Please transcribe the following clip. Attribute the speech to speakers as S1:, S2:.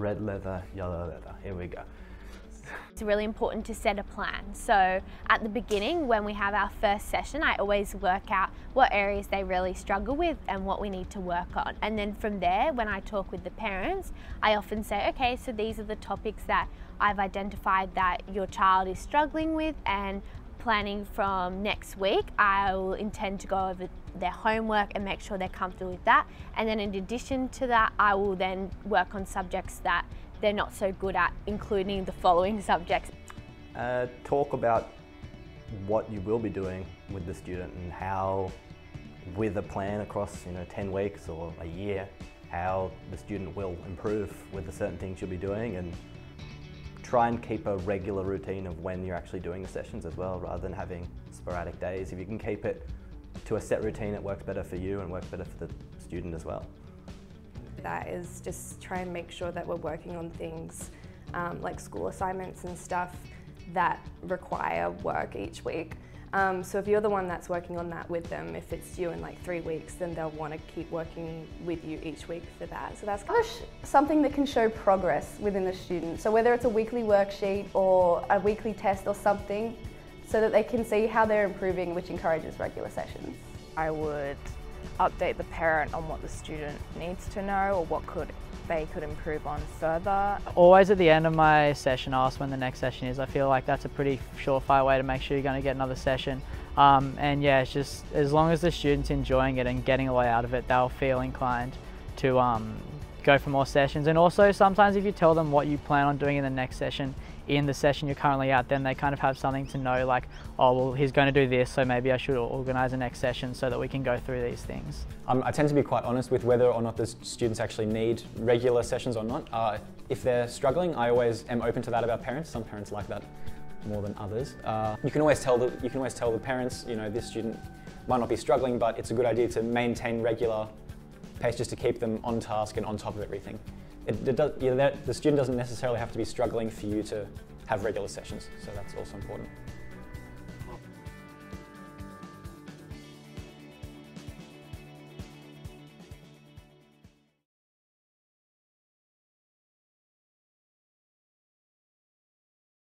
S1: Red leather, yellow leather, here we go.
S2: It's really important to set a plan. So at the beginning, when we have our first session, I always work out what areas they really struggle with and what we need to work on. And then from there, when I talk with the parents, I often say, okay, so these are the topics that I've identified that your child is struggling with, and planning from next week, I will intend to go over their homework and make sure they're comfortable with that. And then in addition to that, I will then work on subjects that they're not so good at, including the following subjects.
S1: Talk about what you will be doing with the student and how, with a plan across 10 weeks or a year, how the student will improve with the certain things you'll be doing, and try and keep a regular routine of when you're actually doing the sessions as well, rather than having sporadic days. If you can keep it to a set routine, it works better for you and works better for the student as well.
S3: That is just try and make sure that we're working on things like school assignments and stuff that require work each week. So if you're the one that's working on that with them, if it's due in like 3 weeks, then they'll want to keep working with you each week for that. So that's kind of
S4: something that can show progress within the student. So whether it's a weekly worksheet or a weekly test or something, so that they can see how they're improving, which encourages regular sessions.
S5: I would update the parent on what the student needs to know or what they could improve on further.
S6: Always at the end of my session, ask when the next session is. I feel like that's a pretty surefire way to make sure you're going to get another session. And yeah, it's just as long as the student's enjoying it and getting a lot out of it, they'll feel inclined to go for more sessions. And also sometimes if you tell them what you plan on doing in the next session, in the session you're currently at, then they kind of have something to know, like, oh well, he's going to do this, so maybe I should organise a next session so that we can go through these things.
S7: I tend to be quite honest with whether or not the students actually need regular sessions or not. If they're struggling, I always am open to that about parents. Some parents like that more than others. You can always tell the parents, this student might not be struggling, but it's a good idea to maintain regular pace just to keep them on task and on top of everything. The student doesn't necessarily have to be struggling for you to have regular sessions, so that's also important.